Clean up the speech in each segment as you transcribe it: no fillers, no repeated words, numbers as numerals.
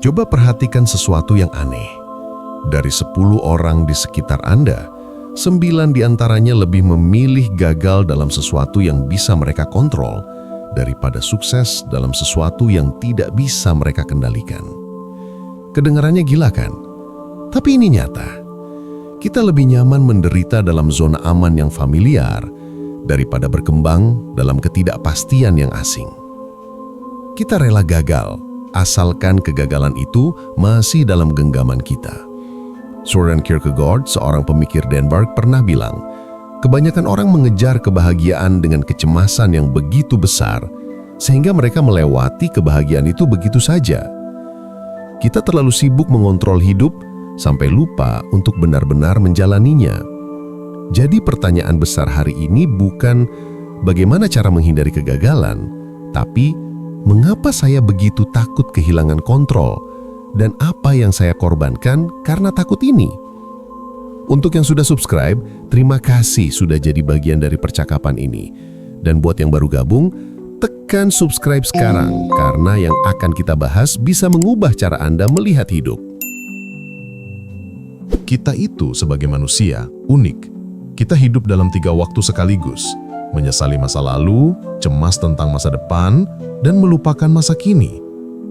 Coba perhatikan sesuatu yang aneh. Dari 10 orang di sekitar Anda, 9 diantaranya lebih memilih gagal dalam sesuatu yang bisa mereka kontrol daripada sukses dalam sesuatu yang tidak bisa mereka kendalikan. Kedengarannya gila kan? Tapi ini nyata. Kita lebih nyaman menderita dalam zona aman yang familiar daripada berkembang dalam ketidakpastian yang asing. Kita rela gagal, asalkan kegagalan itu masih dalam genggaman kita. Søren Kierkegaard, seorang pemikir Denmark, pernah bilang, kebanyakan orang mengejar kebahagiaan dengan kecemasan yang begitu besar, sehingga mereka melewati kebahagiaan itu begitu saja. Kita terlalu sibuk mengontrol hidup sampai lupa untuk benar-benar menjalaninya. Jadi pertanyaan besar hari ini bukan bagaimana cara menghindari kegagalan, tapi mengapa saya begitu takut kehilangan kontrol dan apa yang saya korbankan karena takut ini? Untuk yang sudah subscribe, terima kasih sudah jadi bagian dari percakapan ini. Dan buat yang baru gabung, tekan subscribe sekarang karena yang akan kita bahas bisa mengubah cara Anda melihat hidup. Kita itu sebagai manusia unik. Kita hidup dalam 3 waktu sekaligus. Menyesali masa lalu, cemas tentang masa depan, dan melupakan masa kini.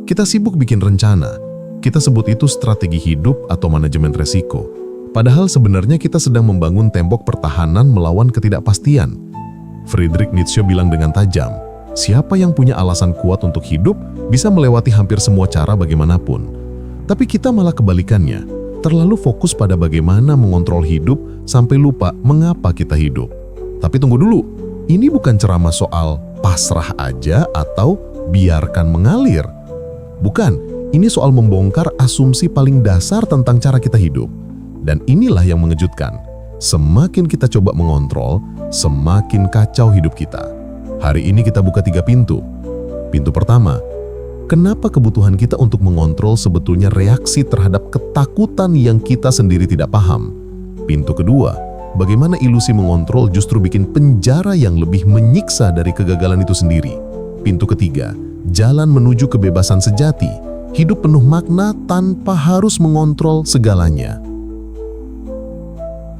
Kita sibuk bikin rencana. Kita sebut itu strategi hidup atau manajemen resiko. Padahal sebenarnya kita sedang membangun tembok pertahanan melawan ketidakpastian. Friedrich Nietzsche bilang dengan tajam, siapa yang punya alasan kuat untuk hidup bisa melewati hampir semua cara bagaimanapun. Tapi kita malah kebalikannya, terlalu fokus pada bagaimana mengontrol hidup sampai lupa mengapa kita hidup. Tapi tunggu dulu, ini bukan ceramah soal pasrah aja atau biarkan mengalir. Bukan, ini soal membongkar asumsi paling dasar tentang cara kita hidup. Dan inilah yang mengejutkan. Semakin kita coba mengontrol, semakin kacau hidup kita. Hari ini kita buka 3 pintu. Pintu pertama, kenapa kebutuhan kita untuk mengontrol sebetulnya reaksi terhadap ketakutan yang kita sendiri tidak paham? Pintu kedua, bagaimana ilusi mengontrol justru bikin penjara yang lebih menyiksa dari kegagalan itu sendiri? Pintu ketiga, jalan menuju kebebasan sejati, hidup penuh makna tanpa harus mengontrol segalanya.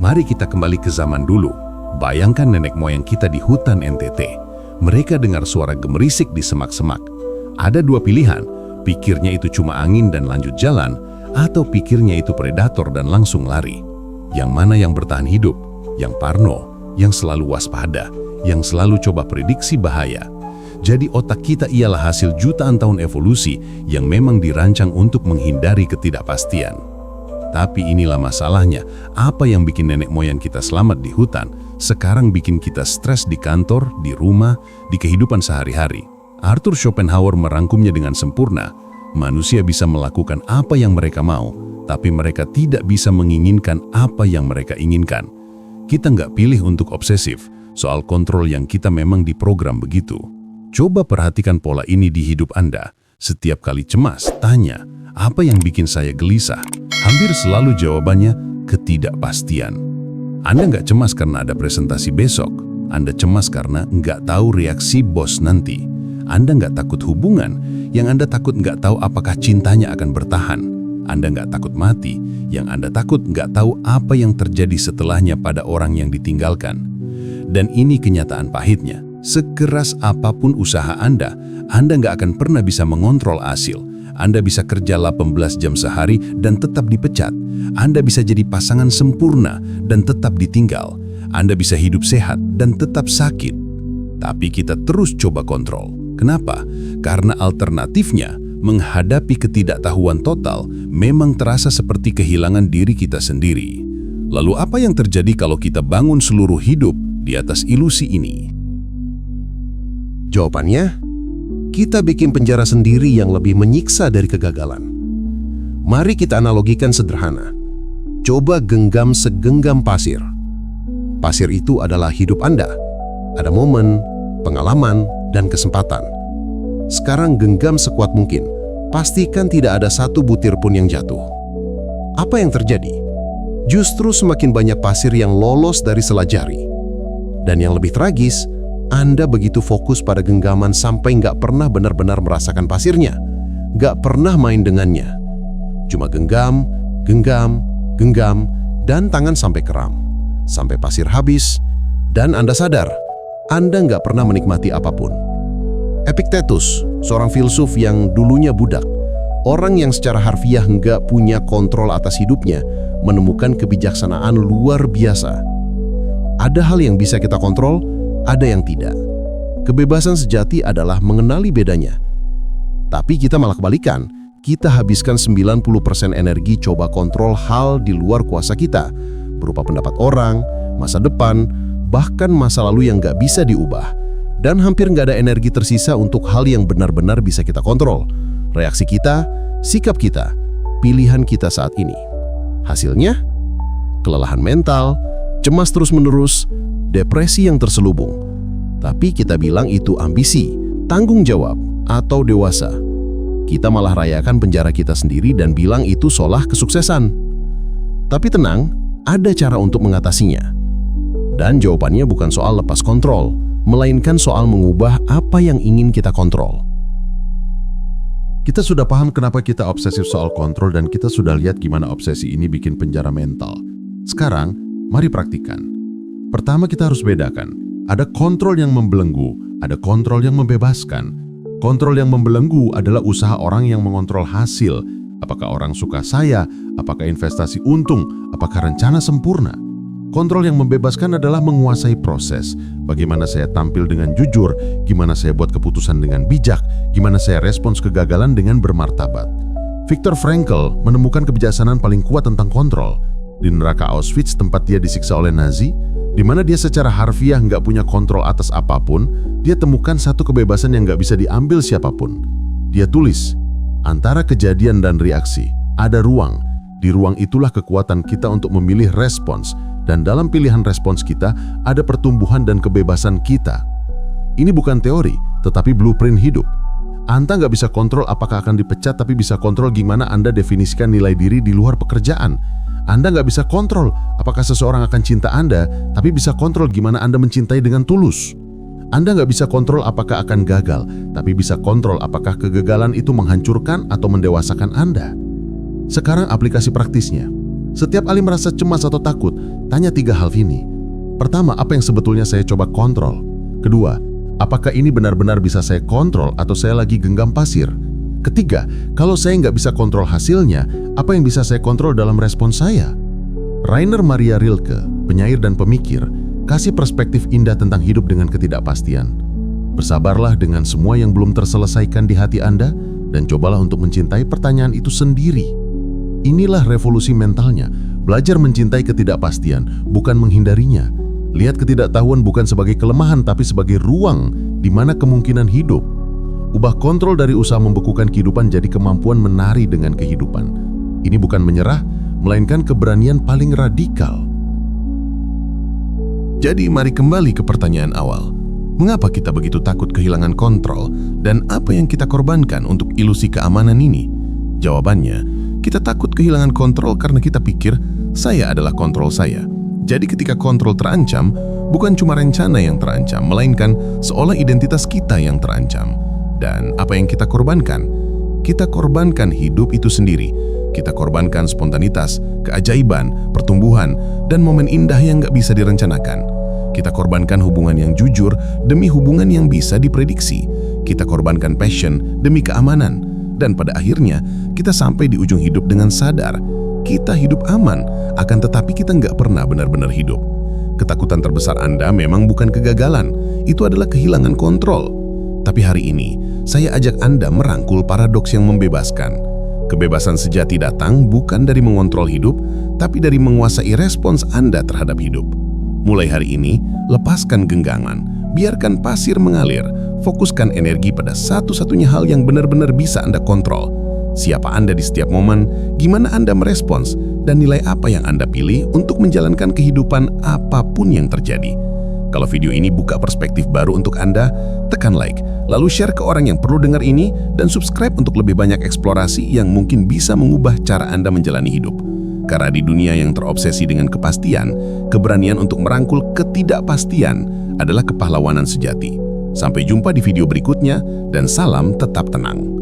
Mari kita kembali ke zaman dulu. Bayangkan nenek moyang kita di hutan NTT. Mereka dengar suara gemerisik di semak-semak. Ada 2 pilihan, pikirnya itu cuma angin dan lanjut jalan, atau pikirnya itu predator dan langsung lari. Yang mana yang bertahan hidup? Yang parno, yang selalu waspada, yang selalu coba prediksi bahaya. Jadi otak kita ialah hasil jutaan tahun evolusi yang memang dirancang untuk menghindari ketidakpastian. Tapi inilah masalahnya, apa yang bikin nenek moyang kita selamat di hutan, sekarang bikin kita stres di kantor, di rumah, di kehidupan sehari-hari. Arthur Schopenhauer merangkumnya dengan sempurna. Manusia bisa melakukan apa yang mereka mau, tapi mereka tidak bisa menginginkan apa yang mereka inginkan. Kita nggak pilih untuk obsesif, soal kontrol yang kita memang diprogram begitu. Coba perhatikan pola ini di hidup Anda. Setiap kali cemas, tanya, apa yang bikin saya gelisah? Hampir selalu jawabannya, ketidakpastian. Anda nggak cemas karena ada presentasi besok. Anda cemas karena nggak tahu reaksi bos nanti. Anda nggak takut hubungan, yang Anda takut nggak tahu apakah cintanya akan bertahan. Anda nggak takut mati, yang Anda takut nggak tahu apa yang terjadi setelahnya pada orang yang ditinggalkan. Dan ini kenyataan pahitnya. Sekeras apapun usaha Anda nggak akan pernah bisa mengontrol hasil. Anda bisa kerja 18 jam sehari dan tetap dipecat. Anda bisa jadi pasangan sempurna dan tetap ditinggal. Anda bisa hidup sehat dan tetap sakit. Tapi kita terus coba kontrol. Kenapa? Karena alternatifnya, menghadapi ketidaktahuan total memang terasa seperti kehilangan diri kita sendiri. Lalu apa yang terjadi kalau kita bangun seluruh hidup di atas ilusi ini? Jawabannya, kita bikin penjara sendiri yang lebih menyiksa dari kegagalan. Mari kita analogikan sederhana. Coba genggam segenggam pasir. Pasir itu adalah hidup Anda. Ada momen, pengalaman, dan kesempatan. Sekarang genggam sekuat mungkin. Pastikan tidak ada satu butir pun yang jatuh. Apa yang terjadi? Justru semakin banyak pasir yang lolos dari sela jari. Dan yang lebih tragis, Anda begitu fokus pada genggaman sampai nggak pernah benar-benar merasakan pasirnya. Nggak pernah main dengannya. Cuma genggam, genggam, genggam, dan tangan sampai kram. Sampai pasir habis, dan Anda sadar, Anda nggak pernah menikmati apapun. Epictetus, seorang filsuf yang dulunya budak, orang yang secara harfiah nggak punya kontrol atas hidupnya, menemukan kebijaksanaan luar biasa. Ada hal yang bisa kita kontrol, ada yang tidak. Kebebasan sejati adalah mengenali bedanya. Tapi kita malah kebalikan. Kita habiskan 90% energi coba kontrol hal di luar kuasa kita, berupa pendapat orang, masa depan, bahkan masa lalu yang nggak bisa diubah. Dan hampir nggak ada energi tersisa untuk hal yang benar-benar bisa kita kontrol. Reaksi kita, sikap kita, pilihan kita saat ini. Hasilnya, kelelahan mental, cemas terus-menerus, depresi yang terselubung. Tapi kita bilang itu ambisi, tanggung jawab, atau dewasa. Kita malah rayakan penjara kita sendiri dan bilang itu solah kesuksesan. Tapi tenang, ada cara untuk mengatasinya. Dan jawabannya bukan soal lepas kontrol, melainkan soal mengubah apa yang ingin kita kontrol. Kita sudah paham kenapa kita obsesif soal kontrol dan kita sudah lihat gimana obsesi ini bikin penjara mental. Sekarang, mari praktikan. Pertama kita harus bedakan, ada kontrol yang membelenggu, ada kontrol yang membebaskan. Kontrol yang membelenggu adalah usaha orang yang mengontrol hasil. Apakah orang suka saya, apakah investasi untung, apakah rencana sempurna. Kontrol yang membebaskan adalah menguasai proses. Bagaimana saya tampil dengan jujur, gimana saya buat keputusan dengan bijak, gimana saya respons kegagalan dengan bermartabat. Viktor Frankl menemukan kebijaksanaan paling kuat tentang kontrol. Di neraka Auschwitz tempat dia disiksa oleh Nazi, di mana dia secara harfiah nggak punya kontrol atas apapun, dia temukan satu kebebasan yang nggak bisa diambil siapapun. Dia tulis, antara kejadian dan reaksi, ada ruang. Di ruang itulah kekuatan kita untuk memilih respons, dan dalam pilihan respons kita, ada pertumbuhan dan kebebasan kita. Ini bukan teori, tetapi blueprint hidup. Anda nggak bisa kontrol apakah akan dipecat, tapi bisa kontrol gimana Anda definisikan nilai diri di luar pekerjaan. Anda nggak bisa kontrol apakah seseorang akan cinta Anda, tapi bisa kontrol gimana Anda mencintai dengan tulus. Anda nggak bisa kontrol apakah akan gagal, tapi bisa kontrol apakah kegagalan itu menghancurkan atau mendewasakan Anda. Sekarang aplikasi praktisnya. Setiap kali merasa cemas atau takut, tanya 3 hal ini. Pertama, apa yang sebetulnya saya coba kontrol? Kedua, apakah ini benar-benar bisa saya kontrol atau saya lagi genggam pasir? Ketiga, kalau saya nggak bisa kontrol hasilnya, apa yang bisa saya kontrol dalam respons saya? Rainer Maria Rilke, penyair dan pemikir, kasih perspektif indah tentang hidup dengan ketidakpastian. Bersabarlah dengan semua yang belum terselesaikan di hati Anda dan cobalah untuk mencintai pertanyaan itu sendiri. Inilah revolusi mentalnya, belajar mencintai ketidakpastian, bukan menghindarinya. Lihat ketidaktahuan bukan sebagai kelemahan tapi sebagai ruang di mana kemungkinan hidup. Ubah kontrol dari usaha membekukan kehidupan jadi kemampuan menari dengan kehidupan. Ini bukan menyerah, melainkan keberanian paling radikal. Jadi mari kembali ke pertanyaan awal. Mengapa kita begitu takut kehilangan kontrol dan apa yang kita korbankan untuk ilusi keamanan ini? Jawabannya, kita takut kehilangan kontrol karena kita pikir saya adalah kontrol saya. Jadi ketika kontrol terancam, bukan cuma rencana yang terancam, melainkan seolah identitas kita yang terancam. Dan apa yang kita korbankan? Kita korbankan hidup itu sendiri. Kita korbankan spontanitas, keajaiban, pertumbuhan, dan momen indah yang nggak bisa direncanakan. Kita korbankan hubungan yang jujur demi hubungan yang bisa diprediksi. Kita korbankan passion demi keamanan. Dan pada akhirnya, kita sampai di ujung hidup dengan sadar. Kita hidup aman, akan tetapi kita nggak pernah benar-benar hidup. Ketakutan terbesar Anda memang bukan kegagalan. Itu adalah kehilangan kontrol. Tapi hari ini, saya ajak Anda merangkul paradoks yang membebaskan. Kebebasan sejati datang bukan dari mengontrol hidup, tapi dari menguasai respons Anda terhadap hidup. Mulai hari ini, lepaskan genggaman, biarkan pasir mengalir, fokuskan energi pada satu-satunya hal yang benar-benar bisa Anda kontrol. Siapa Anda di setiap momen, gimana Anda merespons, dan nilai apa yang Anda pilih untuk menjalankan kehidupan apapun yang terjadi. Kalau video ini buka perspektif baru untuk Anda, tekan like, lalu share ke orang yang perlu dengar ini, dan subscribe untuk lebih banyak eksplorasi yang mungkin bisa mengubah cara Anda menjalani hidup. Karena di dunia yang terobsesi dengan kepastian, keberanian untuk merangkul ketidakpastian adalah kepahlawanan sejati. Sampai jumpa di video berikutnya, dan salam tetap tenang.